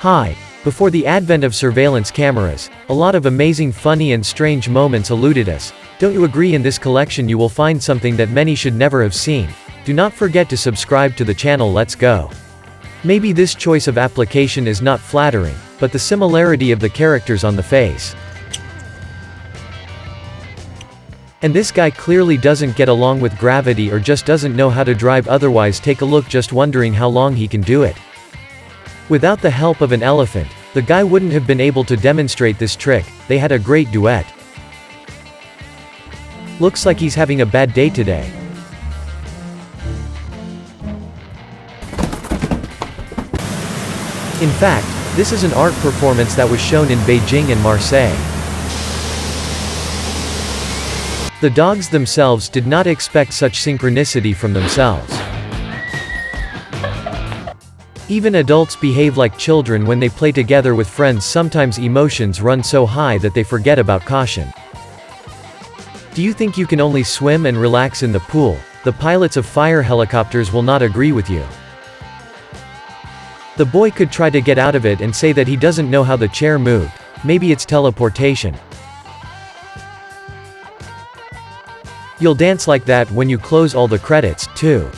Hi. Before the advent of surveillance cameras, a lot of amazing, funny and strange moments eluded us. Don't you agree? In this collection you will find something that many should never have seen. Do not forget to subscribe to the channel. Let's go. Maybe this choice of application is not flattering, but the similarity of the characters on the face. And this guy clearly doesn't get along with gravity or just doesn't know how to drive. Otherwise, take a look, just wondering how long he can do it. Without the help of an elephant, the guy wouldn't have been able to demonstrate this trick. They had a great duet. Looks like he's having a bad day today. In fact, this is an art performance that was shown in Beijing and Marseille. The dogs themselves did not expect such synchronicity from themselves. Even adults behave like children when they play together with friends. Sometimes emotions run so high that they forget about caution. Do you think you can only swim and relax in the pool? The pilots of fire helicopters will not agree with you. The boy could try to get out of it and say that he doesn't know how the chair moved. Maybe it's teleportation. You'll dance like that when you close all the credits, too.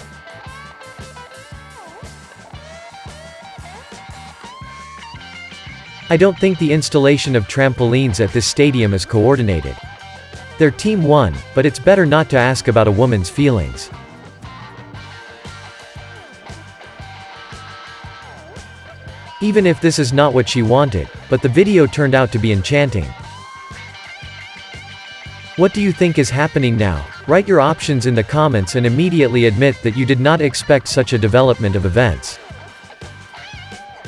I don't think the installation of trampolines at this stadium is coordinated. Their team won, but it's better not to ask about a woman's feelings. Even if this is not what she wanted, but the video turned out to be enchanting. What do you think is happening now? Write your options in the comments and immediately admit that you did not expect such a development of events.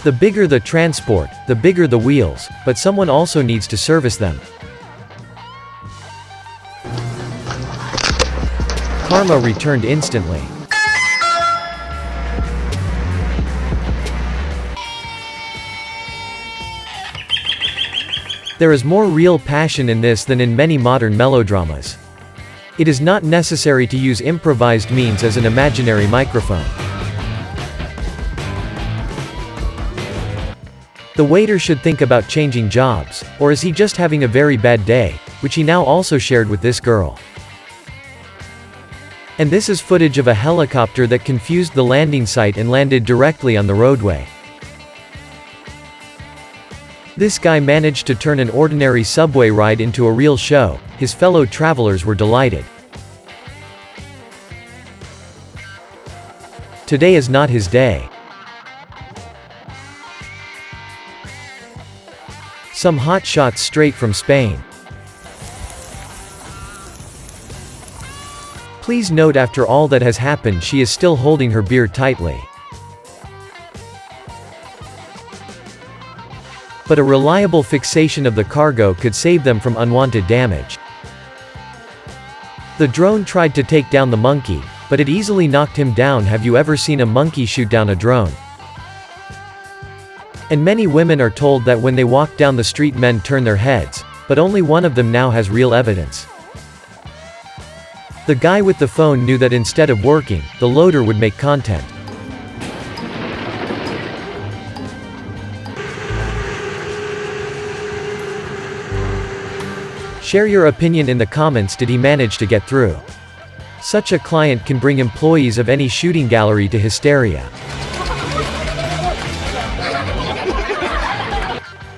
The bigger the transport, the bigger the wheels, but someone also needs to service them. Karma returned instantly. There is more real passion in this than in many modern melodramas. It is not necessary to use improvised means as an imaginary microphone. The waiter should think about changing jobs, or is he just having a very bad day, which he now also shared with this girl. And this is footage of a helicopter that confused the landing site and landed directly on the roadway. This guy managed to turn an ordinary subway ride into a real show. His fellow travelers were delighted. Today is not his day. Some hot shots straight from Spain. Please note, after all that has happened, she is still holding her beer tightly. But a reliable fixation of the cargo could save them from unwanted damage. The drone tried to take down the monkey, but it easily knocked him down. Have you ever seen a monkey shoot down a drone? And many women are told that when they walk down the street men turn their heads, but only one of them now has real evidence. The guy with the phone knew that instead of working, the loader would make content. Share your opinion in the comments. Did he manage to get through? Such a client can bring employees of any shooting gallery to hysteria.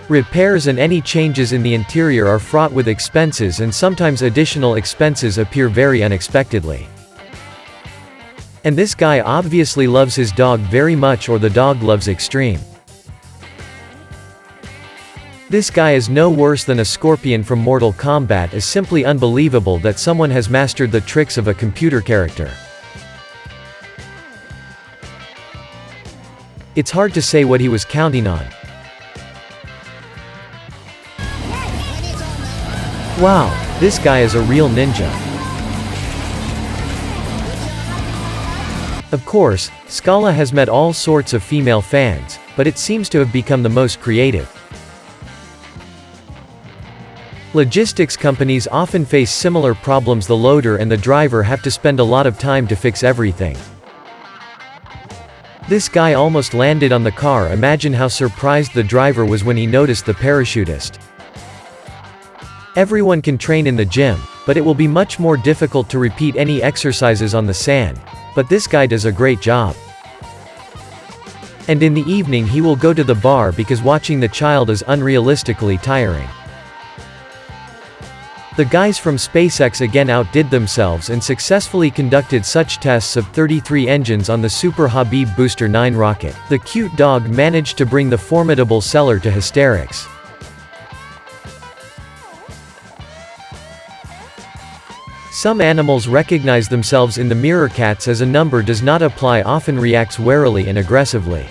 Repairs and any changes in the interior are fraught with expenses, and sometimes additional expenses appear very unexpectedly. And this guy obviously loves his dog very much, or the dog loves extreme. This guy is no worse than a scorpion from Mortal Kombat. Is simply unbelievable that someone has mastered the tricks of a computer character. It's hard to say what he was counting on. Wow, this guy is a real ninja. Of course, Scala has met all sorts of female fans, but it seems to have become the most creative. Logistics companies often face similar problems. The loader and the driver have to spend a lot of time to fix everything. This guy almost landed on the car. Imagine how surprised the driver was when he noticed the parachutist. Everyone can train in the gym, but it will be much more difficult to repeat any exercises on the sand. But this guy does a great job. And in the evening he will go to the bar because watching the child is unrealistically tiring. The guys from SpaceX again outdid themselves and successfully conducted such tests of 33 engines on the Super Habib Booster 9 rocket. The cute dog managed to bring the formidable seller to hysterics. Some animals recognize themselves in the mirror. Cats, as a number does not apply, often reacts warily and aggressively.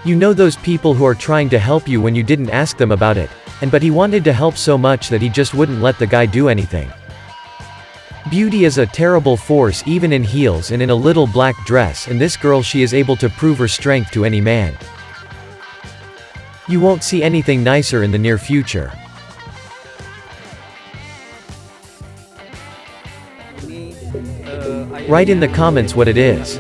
You know those people who are trying to help you when you didn't ask them about it, but he wanted to help so much that he just wouldn't let the guy do anything. Beauty is a terrible force even in heels and in a little black dress, and this girl, she is able to prove her strength to any man. You won't see anything nicer in the near future. Write in the comments what it is.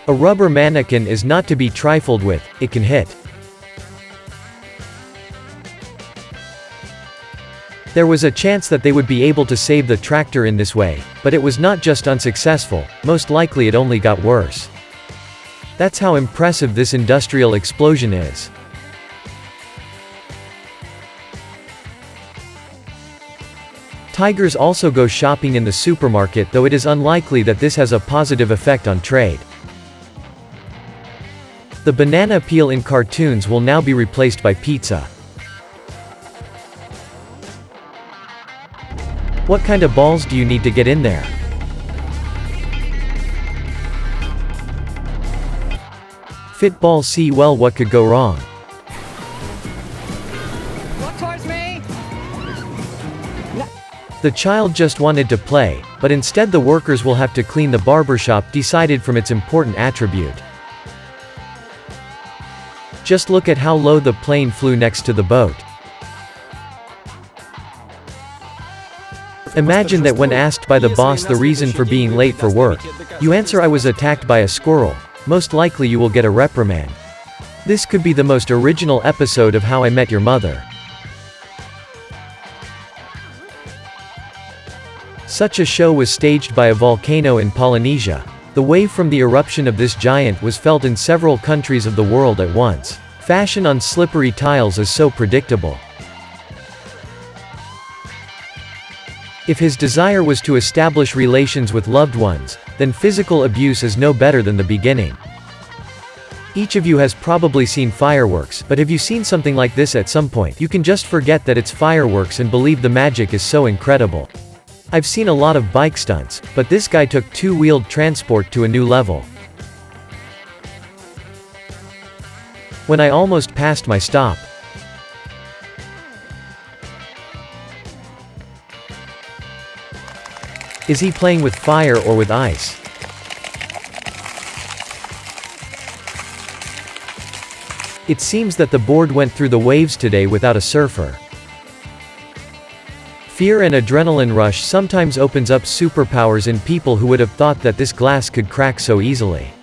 A rubber mannequin is not to be trifled with, it can hit. There was a chance that they would be able to save the tractor in this way, but it was not just unsuccessful, most likely it only got worse. That's how impressive this industrial explosion is. Tigers also go shopping in the supermarket, though it is unlikely that this has a positive effect on trade. The banana peel in cartoons will now be replaced by pizza. What kind of balls do you need to get in there? Fit ball. See, well, what could go wrong? Look towards me! The child just wanted to play, but instead the workers will have to clean the barbershop, decided from its important attribute. Just look at how low the plane flew next to the boat. Imagine that when asked by the boss the reason for being late for work, you answer, "I was attacked by a squirrel." Most likely you will get a reprimand. This could be the most original episode of How I Met Your Mother. Such a show was staged by a volcano in Polynesia. The wave from the eruption of this giant was felt in several countries of the world at once. Fashion on slippery tiles is so predictable. If his desire was to establish relations with loved ones, then physical abuse is no better than the beginning. Each of you has probably seen fireworks, but have you seen something like this at some point? You can just forget that it's fireworks and believe the magic is so incredible. I've seen a lot of bike stunts, but this guy took two-wheeled transport to a new level. When I almost passed my stop. Is he playing with fire or with ice? It seems that the board went through the waves today without a surfer. Fear and adrenaline rush sometimes opens up superpowers in people who would have thought that this glass could crack so easily.